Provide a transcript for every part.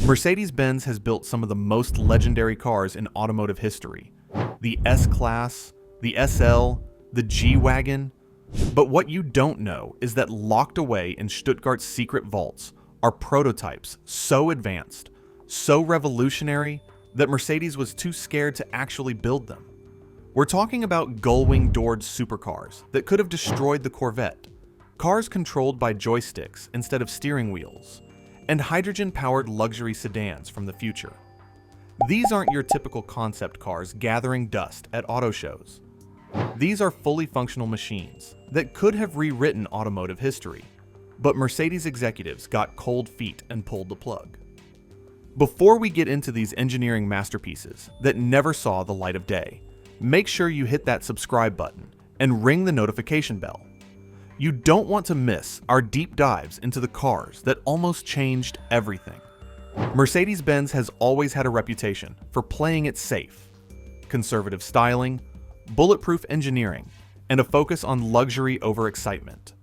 Mercedes-Benz has built some of the most legendary cars in automotive history. The S-Class, the SL, the G-Wagon. But what you don't know is that locked away in Stuttgart's secret vaults are prototypes so advanced, so revolutionary, that Mercedes was too scared to actually build them. We're talking about gull-wing-doored supercars that could have destroyed the Corvette, cars controlled by joysticks instead of steering wheels, and hydrogen-powered luxury sedans from the future. These aren't your typical concept cars gathering dust at auto shows. These are fully functional machines that could have rewritten automotive history, but Mercedes executives got cold feet and pulled the plug. Before we get into these engineering masterpieces that never saw the light of day, make sure you hit that subscribe button and ring the notification bell. You don't want to miss our deep dives into the cars that almost changed everything. Mercedes-Benz has always had a reputation for playing it safe. Conservative styling, bulletproof engineering, and a focus on luxury over excitement.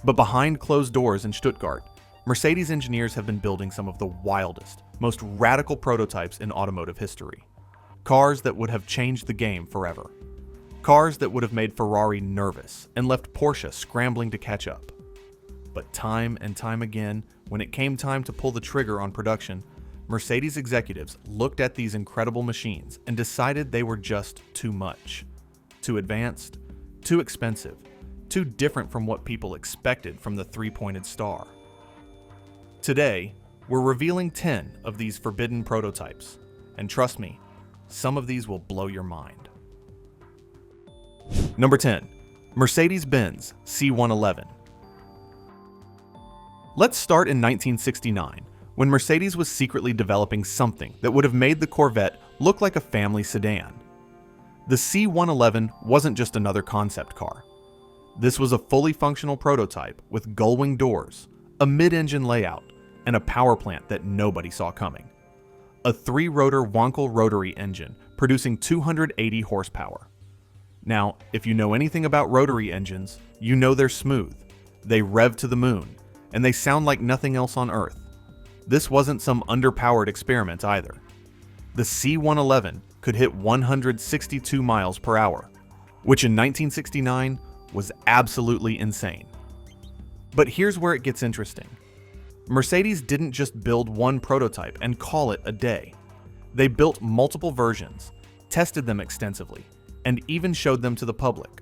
But behind closed doors in Stuttgart, Mercedes engineers have been building some of the wildest, most radical prototypes in automotive history. Cars that would have changed the game forever. Cars that would have made Ferrari nervous and left Porsche scrambling to catch up. But time and time again, when it came time to pull the trigger on production, Mercedes executives looked at these incredible machines and decided they were just too much. Too advanced, too expensive, too different from what people expected from the three-pointed star. Today, we're revealing 10 of these forbidden prototypes, and trust me, some of these will blow your mind. Number 10. Mercedes-Benz C111. Let's start in 1969, when Mercedes was secretly developing something that would have made the Corvette look like a family sedan. The C111 wasn't just another concept car. This was a fully functional prototype with gull-wing doors, a mid-engine layout, and a power plant that nobody saw coming. A 3-rotor Wankel rotary engine producing 280 horsepower. Now, if you know anything about rotary engines, you know they're smooth, they rev to the moon, and they sound like nothing else on Earth. This wasn't some underpowered experiment either. The C111 could hit 162 miles per hour, which in 1969 was absolutely insane. But here's where it gets interesting. Mercedes didn't just build one prototype and call it a day. They built multiple versions, tested them extensively, and even showed them to the public.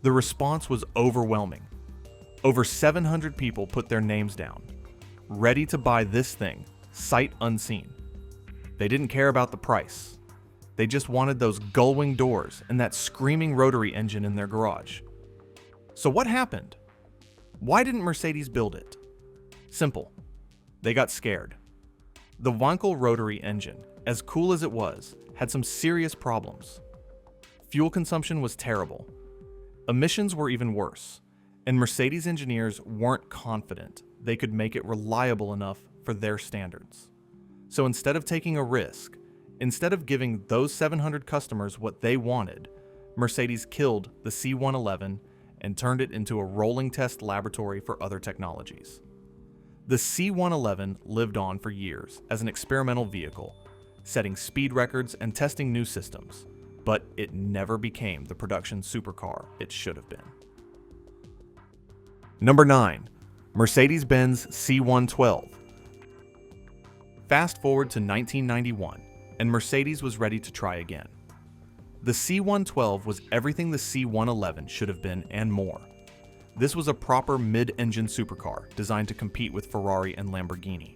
The response was overwhelming. Over 700 people put their names down, ready to buy this thing, sight unseen. They didn't care about the price. They just wanted those gull-wing doors and that screaming rotary engine in their garage. So what happened? Why didn't Mercedes build it? Simple. They got scared. The Wankel rotary engine, as cool as it was, had some serious problems. Fuel consumption was terrible. Emissions were even worse, and Mercedes engineers weren't confident they could make it reliable enough for their standards. So instead of taking a risk, instead of giving those 700 customers what they wanted, Mercedes killed the C111 and turned it into a rolling test laboratory for other technologies. The C111 lived on for years as an experimental vehicle, setting speed records and testing new systems, but it never became the production supercar it should have been. Number 9. Mercedes-Benz C112. Fast forward to 1991, and Mercedes was ready to try again. The C112 was everything the C111 should have been and more. This was a proper mid-engine supercar designed to compete with Ferrari and Lamborghini.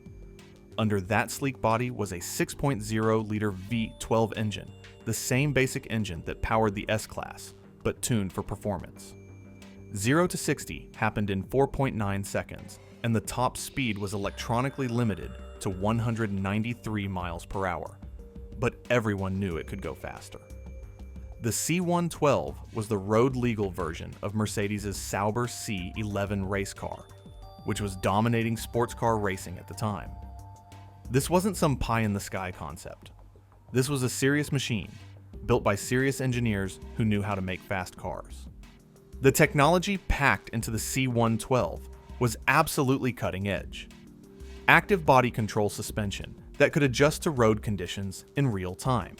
Under that sleek body was a 6.0-liter V12 engine, the same basic engine that powered the S-Class, but tuned for performance. 0 to 60 happened in 4.9 seconds, and the top speed was electronically limited to 193 miles per hour, but everyone knew it could go faster. The C112 was the road-legal version of Mercedes' Sauber C11 race car, which was dominating sports car racing at the time. This wasn't some pie-in-the-sky concept. This was a serious machine, built by serious engineers who knew how to make fast cars. The technology packed into the C112 was absolutely cutting edge. active body control suspension that could adjust to road conditions in real time,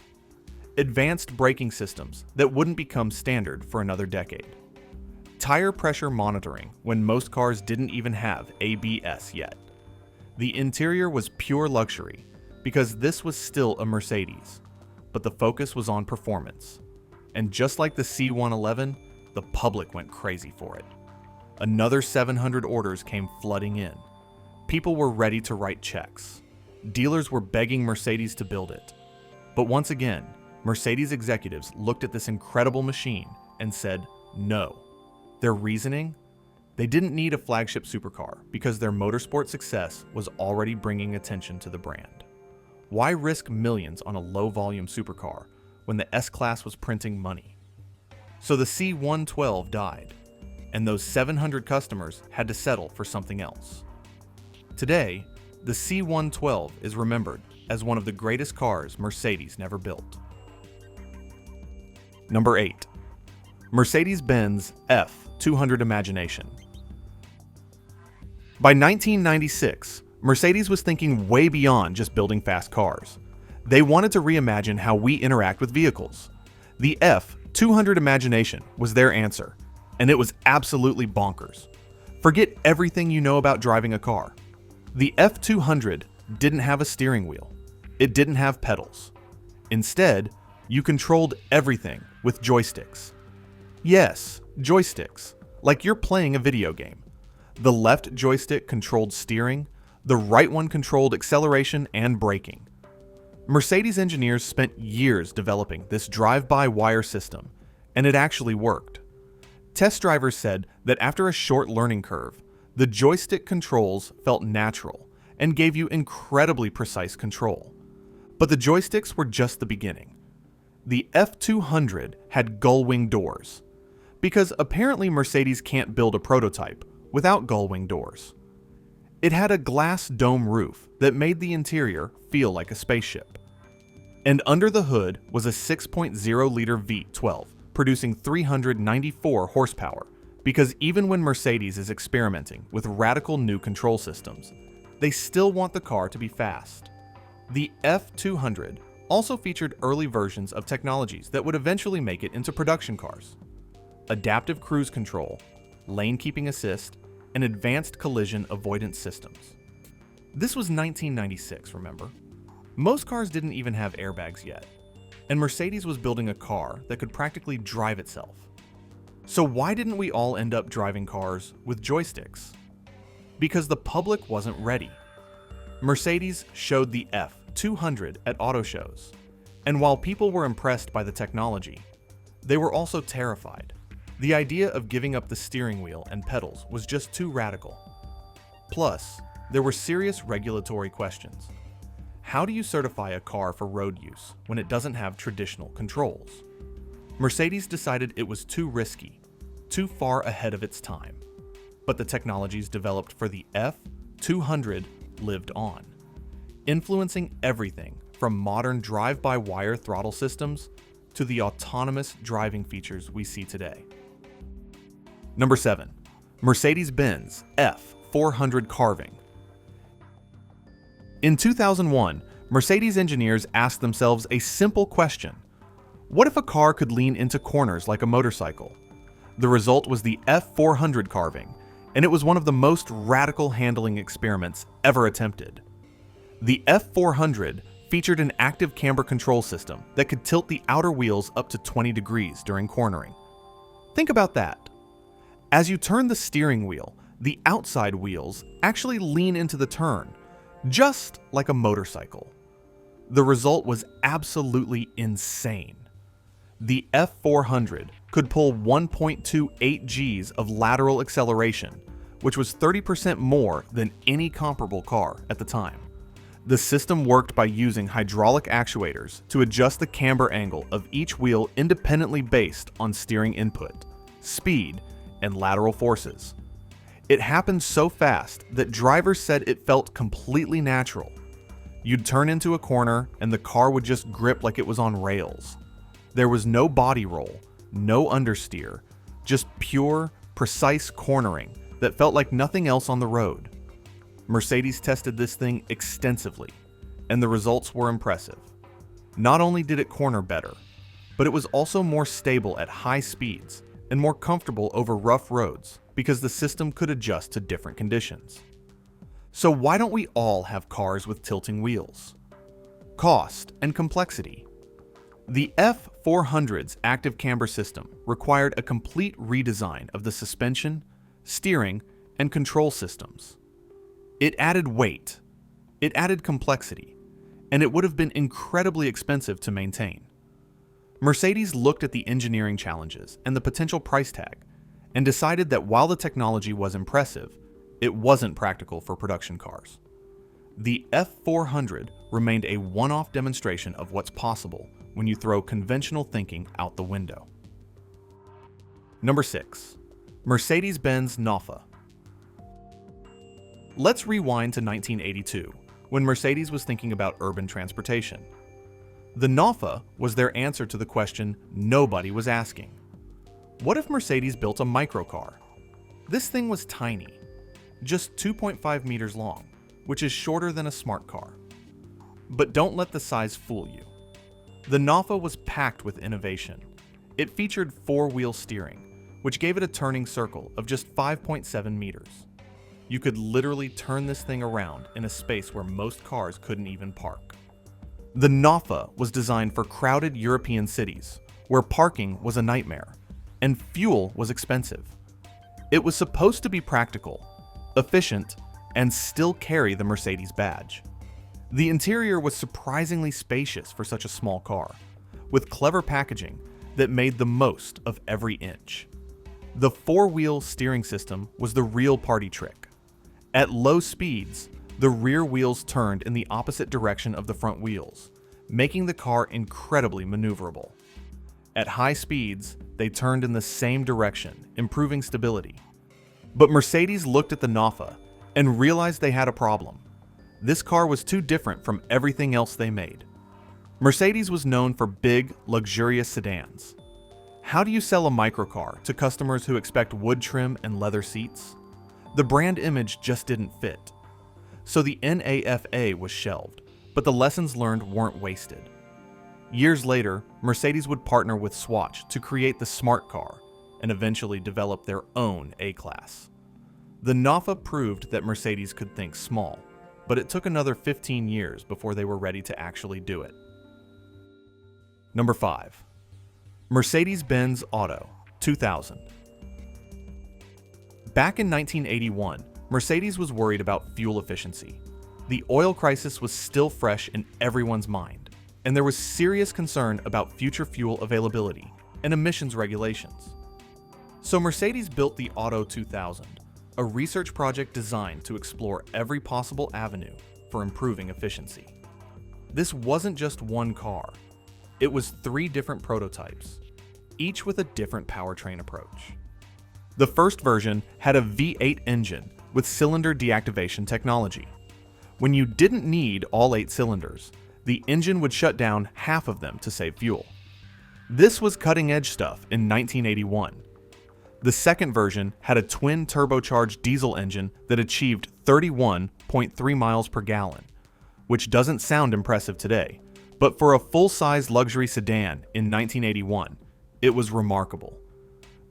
advanced braking systems that wouldn't become standard for another decade, tire pressure monitoring when most cars didn't even have ABS yet. The interior was pure luxury because this was still a Mercedes, but the focus was on performance. And just like the C111, the public went crazy for it. Another 700 orders came flooding in. People were ready to write checks. Dealers were begging Mercedes to build it. But once again, Mercedes executives looked at this incredible machine and said no. Their reasoning? They didn't need a flagship supercar because their motorsport success was already bringing attention to the brand. Why risk millions on a low-volume supercar when the S-Class was printing money? So the C112 died, and those 700 customers had to settle for something else. Today, the C112 is remembered as one of the greatest cars Mercedes never built. Number 8. Mercedes-Benz F200 Imagination. By 1996, Mercedes was thinking way beyond just building fast cars. They wanted to reimagine how we interact with vehicles. The F200 Imagination was their answer, and it was absolutely bonkers. Forget everything you know about driving a car. The F200 didn't have a steering wheel. It didn't have pedals. Instead, you controlled everything with joysticks. Yes, joysticks, like you're playing a video game. The left joystick controlled steering, the right one controlled acceleration and braking. Mercedes engineers spent years developing this drive-by-wire system, and it actually worked. Test drivers said that after a short learning curve, the joystick controls felt natural and gave you incredibly precise control. But the joysticks were just the beginning. The F200 had gull-wing doors, because apparently Mercedes can't build a prototype without gull-wing doors. It had a glass dome roof that made the interior feel like a spaceship. And under the hood was a 6.0-liter V12, producing 394 horsepower, because even when Mercedes is experimenting with radical new control systems, they still want the car to be fast. The F200 also featured early versions of technologies that would eventually make it into production cars. Adaptive cruise control, lane keeping assist, and advanced collision avoidance systems. This was 1996, remember? Most cars didn't even have airbags yet, and Mercedes was building a car that could practically drive itself. So why didn't we all end up driving cars with joysticks? Because the public wasn't ready. Mercedes showed the F200 at auto shows, and while people were impressed by the technology, they were also terrified. The idea of giving up the steering wheel and pedals was just too radical. Plus, there were serious regulatory questions. How do you certify a car for road use when it doesn't have traditional controls? Mercedes decided it was too risky, too far ahead of its time. But the technologies developed for the F200 lived on, influencing everything from modern drive-by-wire throttle systems to the autonomous driving features we see today. Number 7. Mercedes-Benz F400 Carving. In 2001, Mercedes engineers asked themselves a simple question. What if a car could lean into corners like a motorcycle? The result was the F400 carving, and it was one of the most radical handling experiments ever attempted. The F400 featured an active camber control system that could tilt the outer wheels up to 20 degrees during cornering. Think about that. As you turn the steering wheel, the outside wheels actually lean into the turn, just like a motorcycle. The result was absolutely insane. The F400 could pull 1.28 Gs of lateral acceleration, which was 30% more than any comparable car at the time. The system worked by using hydraulic actuators to adjust the camber angle of each wheel independently based on steering input, speed, and lateral forces. It happened so fast that drivers said it felt completely natural. You'd turn into a corner and the car would just grip like it was on rails. There was no body roll, no understeer, just pure, precise cornering that felt like nothing else on the road. Mercedes tested this thing extensively, and the results were impressive. Not only did it corner better, but it was also more stable at high speeds and more comfortable over rough roads because the system could adjust to different conditions. So why don't we all have cars with tilting wheels? Cost and complexity. The F400's active camber system required a complete redesign of the suspension, steering, and control systems. It added weight, it added complexity, and it would have been incredibly expensive to maintain. Mercedes looked at the engineering challenges and the potential price tag and decided that while the technology was impressive, it wasn't practical for production cars. The F400 remained a one-off demonstration of what's possible when you throw conventional thinking out the window. Number 6. Mercedes-Benz Nafa. Let's rewind to 1982, when Mercedes was thinking about urban transportation. The Nafa was their answer to the question nobody was asking. What if Mercedes built a microcar? This thing was tiny, just 2.5 meters long, which is shorter than a smart car. But don't let the size fool you. The Nafa was packed with innovation. It featured four-wheel steering, which gave it a turning circle of just 5.7 meters. You could literally turn this thing around in a space where most cars couldn't even park. The Nafa was designed for crowded European cities, where parking was a nightmare, and fuel was expensive. It was supposed to be practical, efficient, and still carry the Mercedes badge. The interior was surprisingly spacious for such a small car, with clever packaging that made the most of every inch. The four-wheel steering system was the real party trick. At low speeds, the rear wheels turned in the opposite direction of the front wheels, making the car incredibly maneuverable. At high speeds, they turned in the same direction, improving stability. But Mercedes looked at the Nafa and realized they had a problem. This car was too different from everything else they made. Mercedes was known for big, luxurious sedans. How do you sell a microcar to customers who expect wood trim and leather seats? The brand image just didn't fit. So the Nafa was shelved, but the lessons learned weren't wasted. Years later, Mercedes would partner with Swatch to create the smart car and eventually develop their own A-Class. The Nafa proved that Mercedes could think small, but it took another 15 years before they were ready to actually do it. Number 5. Mercedes-Benz Auto 2000. Back in 1981, Mercedes was worried about fuel efficiency. The oil crisis was still fresh in everyone's mind, and there was serious concern about future fuel availability and emissions regulations. So Mercedes built the Auto 2000, a research project designed to explore every possible avenue for improving efficiency. This wasn't just one car. It was 3 different prototypes, each with a different powertrain approach. The first version had a V8 engine with cylinder deactivation technology. When you didn't need all 8 cylinders, the engine would shut down half of them to save fuel. This was cutting-edge stuff in 1981. The second version had a twin turbocharged diesel engine that achieved 31.3 miles per gallon, which doesn't sound impressive today, but for a full-size luxury sedan in 1981, it was remarkable.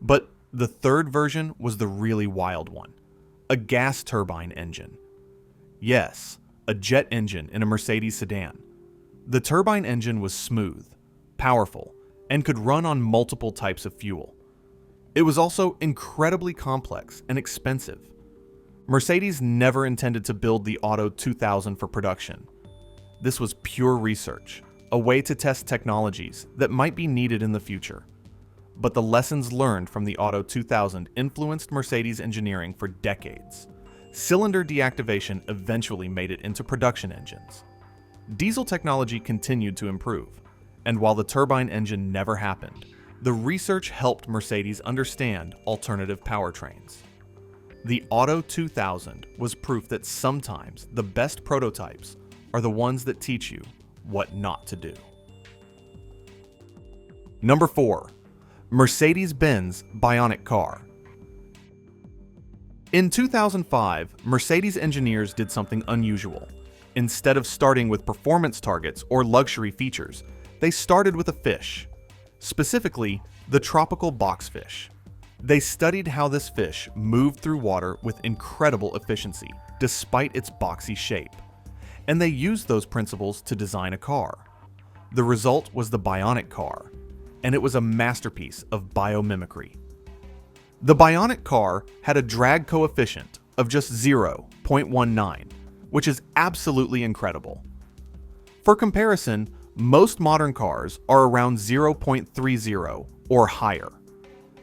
But the third version was the really wild one, a gas turbine engine. Yes, a jet engine in a Mercedes sedan. The turbine engine was smooth, powerful, and could run on multiple types of fuel. It was also incredibly complex and expensive. Mercedes never intended to build the Auto 2000 for production. This was pure research, a way to test technologies that might be needed in the future. But the lessons learned from the Auto 2000 influenced Mercedes engineering for decades. Cylinder deactivation eventually made it into production engines. Diesel technology continued to improve, and while the turbine engine never happened, the research helped Mercedes understand alternative powertrains. The Auto 2000 was proof that sometimes the best prototypes are the ones that teach you what not to do. Number 4. Mercedes-Benz Bionic car. In 2005, Mercedes engineers did something unusual. Instead of starting with performance targets or luxury features, they started with a fish, specifically the tropical boxfish. They studied how this fish moved through water with incredible efficiency, despite its boxy shape. And they used those principles to design a car. The result was the Bionic car, and it was a masterpiece of biomimicry. The Bionic car had a drag coefficient of just 0.19, which is absolutely incredible. For comparison, most modern cars are around 0.30 or higher.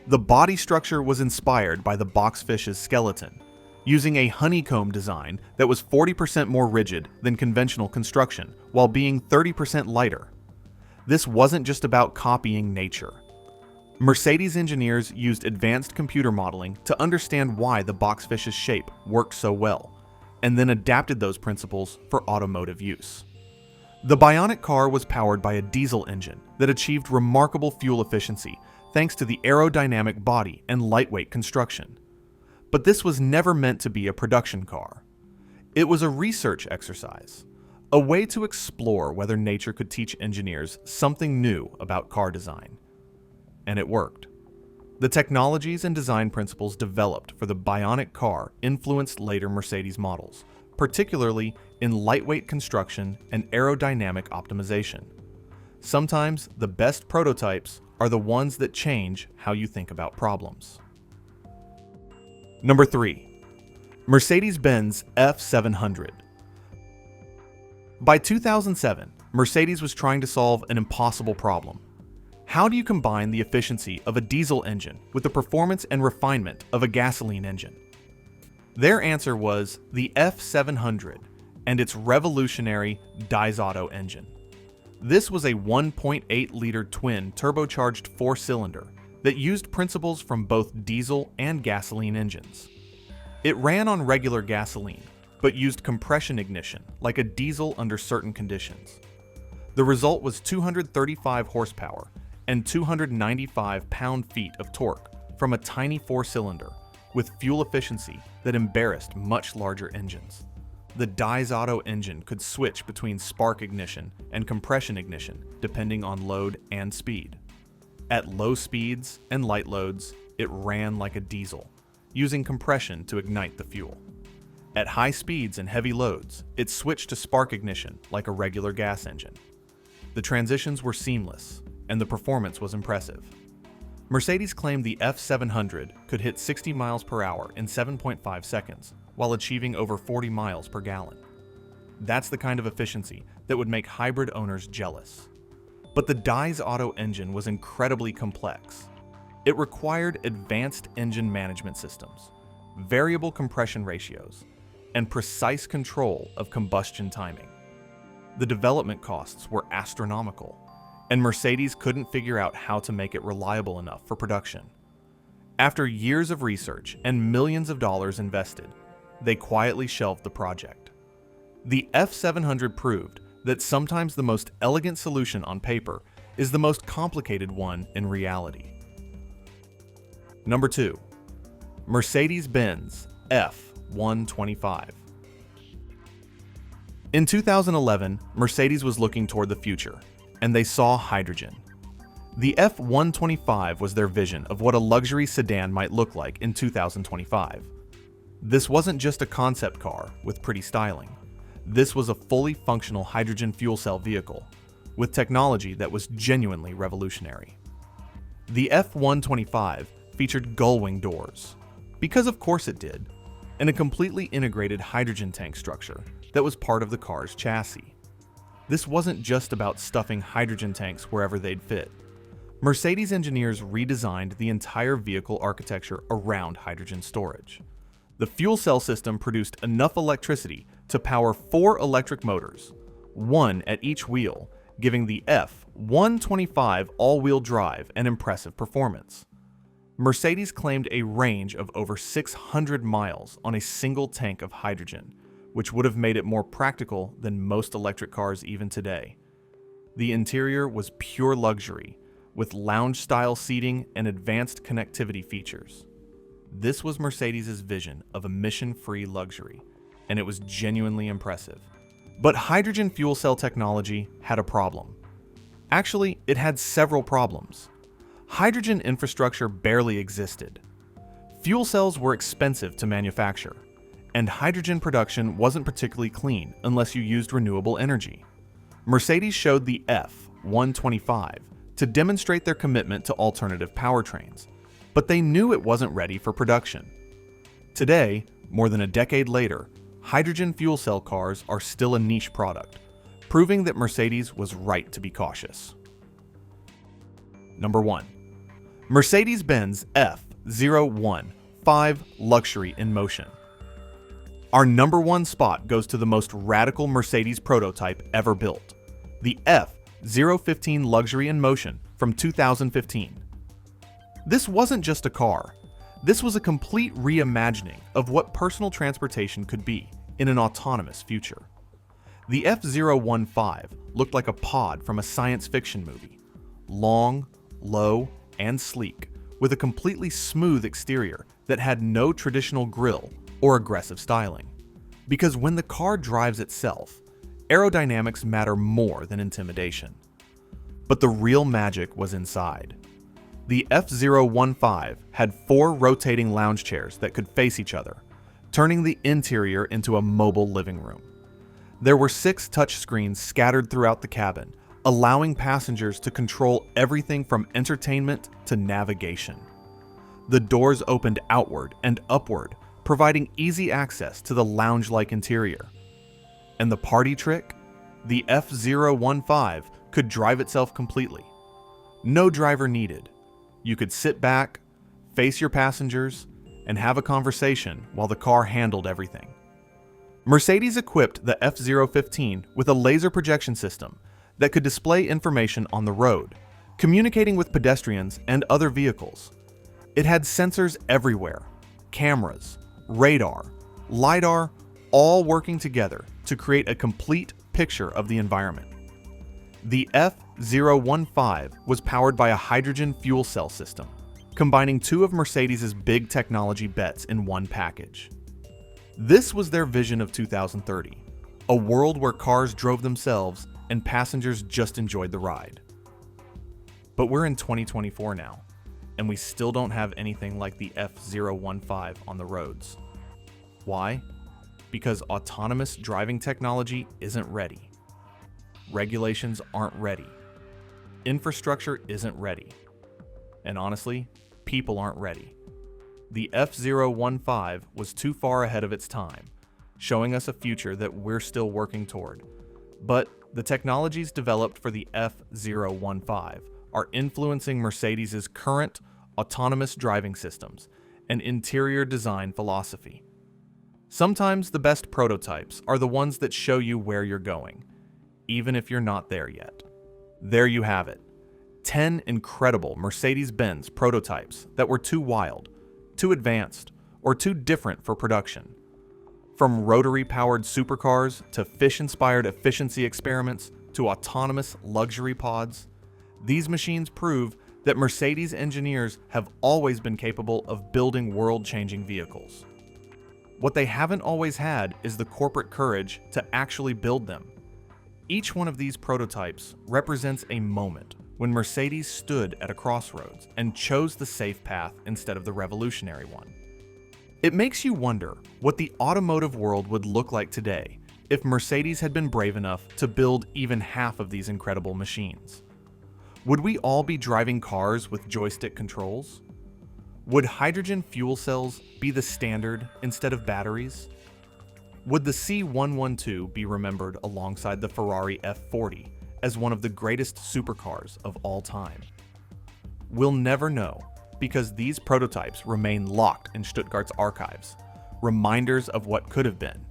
The body structure was inspired by the boxfish's skeleton, using a honeycomb design that was 40% more rigid than conventional construction while being 30% lighter. This wasn't just about copying nature. Mercedes engineers used advanced computer modeling to understand why the boxfish's shape worked so well, and then adapted those principles for automotive use. The Bionic car was powered by a diesel engine that achieved remarkable fuel efficiency thanks to the aerodynamic body and lightweight construction. But this was never meant to be a production car. It was a research exercise, a way to explore whether nature could teach engineers something new about car design. And it worked. The technologies and design principles developed for the Bionic car influenced later Mercedes models, particularly in lightweight construction and aerodynamic optimization. Sometimes the best prototypes are the ones that change how you think about problems. Number 3. Mercedes-Benz F700. By 2007, Mercedes was trying to solve an impossible problem. How do you combine the efficiency of a diesel engine with the performance and refinement of a gasoline engine? Their answer was the F700 and its revolutionary Diesel engine. This was a 1.8-liter twin turbocharged four-cylinder that used principles from both diesel and gasoline engines. It ran on regular gasoline, but used compression ignition like a diesel under certain conditions. The result was 235 horsepower and 295 pound-feet of torque from a tiny four-cylinder with fuel efficiency that embarrassed much larger engines. The Diesel engine could switch between spark ignition and compression ignition depending on load and speed. At low speeds and light loads, it ran like a diesel, using compression to ignite the fuel. At high speeds and heavy loads, it switched to spark ignition like a regular gas engine. The transitions were seamless, and the performance was impressive. Mercedes claimed the F700 could hit 60 miles per hour in 7.5 seconds, while achieving over 40 miles per gallon. That's the kind of efficiency that would make hybrid owners jealous. But the Diesel engine was incredibly complex. It required advanced engine management systems, variable compression ratios, and precise control of combustion timing. The development costs were astronomical, and Mercedes couldn't figure out how to make it reliable enough for production. After years of research and millions of dollars invested, they quietly shelved the project. The F700 proved that sometimes the most elegant solution on paper is the most complicated one in reality. Number 2. Mercedes-Benz F125. In 2011, Mercedes was looking toward the future, and they saw hydrogen. The F125 was their vision of what a luxury sedan might look like in 2025. This wasn't just a concept car with pretty styling. This was a fully functional hydrogen fuel cell vehicle with technology that was genuinely revolutionary. The F125 featured gull-wing doors, because of course it did, and a completely integrated hydrogen tank structure that was part of the car's chassis. This wasn't just about stuffing hydrogen tanks wherever they'd fit. Mercedes engineers redesigned the entire vehicle architecture around hydrogen storage. The fuel cell system produced enough electricity to power 4 electric motors, one at each wheel, giving the F125 all-wheel drive and impressive performance. Mercedes claimed a range of over 600 miles on a single tank of hydrogen, which would have made it more practical than most electric cars even today. The interior was pure luxury, with lounge-style seating and advanced connectivity features. This was Mercedes' vision of emission-free luxury, and it was genuinely impressive. But hydrogen fuel cell technology had a problem. Actually, it had several problems. Hydrogen infrastructure barely existed. Fuel cells were expensive to manufacture, and hydrogen production wasn't particularly clean unless you used renewable energy. Mercedes showed the F125 to demonstrate their commitment to alternative powertrains, but they knew it wasn't ready for production. Today, more than a decade later, hydrogen fuel cell cars are still a niche product, proving that Mercedes was right to be cautious. Number 1. Mercedes-Benz F015 Luxury in Motion. Our number 1 spot goes to the most radical Mercedes prototype ever built, the F015 Luxury in Motion from 2015. This wasn't just a car. This was a complete reimagining of what personal transportation could be in an autonomous future. The F015 looked like a pod from a science fiction movie. Long, low, and sleek, with a completely smooth exterior that had no traditional grille or aggressive styling. Because when the car drives itself, aerodynamics matter more than intimidation. But the real magic was inside. The F015 had 4 rotating lounge chairs that could face each other, turning the interior into a mobile living room. There were 6 touchscreens scattered throughout the cabin, allowing passengers to control everything from entertainment to navigation. The doors opened outward and upward, providing easy access to the lounge-like interior. And the party trick? The F015 could drive itself completely. No driver needed. You could sit back, face your passengers, and have a conversation while the car handled everything. Mercedes equipped the F015 with a laser projection system that could display information on the road, communicating with pedestrians and other vehicles. It had sensors everywhere, cameras, radar, LiDAR, all working together to create a complete picture of the environment. The F015 was powered by a hydrogen fuel cell system, combining 2 of Mercedes' big technology bets in one package. This was their vision of 2030, a world where cars drove themselves and passengers just enjoyed the ride. But we're in 2024 now, and we still don't have anything like the F015 on the roads. Why? Because autonomous driving technology isn't ready. Regulations aren't ready. Infrastructure isn't ready. And honestly, people aren't ready. The F015 was too far ahead of its time, showing us a future that we're still working toward. But the technologies developed for the F015 are influencing Mercedes' current autonomous driving systems and interior design philosophy. Sometimes the best prototypes are the ones that show you where you're going, even if you're not there yet. There you have it. 10 incredible Mercedes-Benz prototypes that were too wild, too advanced, or too different for production. From rotary-powered supercars to fish-inspired efficiency experiments to autonomous luxury pods, these machines prove that Mercedes engineers have always been capable of building world-changing vehicles. What they haven't always had is the corporate courage to actually build them. Each one of these prototypes represents a moment when Mercedes stood at a crossroads and chose the safe path instead of the revolutionary one. It makes you wonder what the automotive world would look like today if Mercedes had been brave enough to build even half of these incredible machines. Would we all be driving cars with joystick controls? Would hydrogen fuel cells be the standard instead of batteries? Would the C112 be remembered alongside the Ferrari F40 as one of the greatest supercars of all time? We'll never know, because these prototypes remain locked in Stuttgart's archives, reminders of what could have been.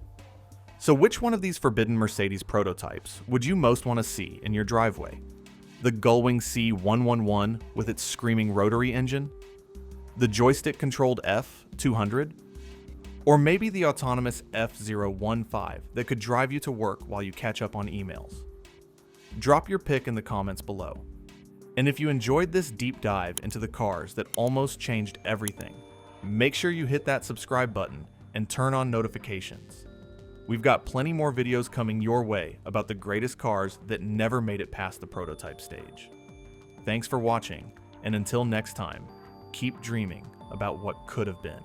So which one of these forbidden Mercedes prototypes would you most want to see in your driveway? The Gullwing C111 with its screaming rotary engine? The joystick-controlled F200? Or maybe the autonomous F015 that could drive you to work while you catch up on emails? Drop your pick in the comments below. And if you enjoyed this deep dive into the cars that almost changed everything, Make sure you hit that subscribe button and turn on notifications. We've got plenty more videos coming your way about the greatest cars that never made it past the prototype stage. Thanks for watching, and until next time, keep dreaming about what could have been.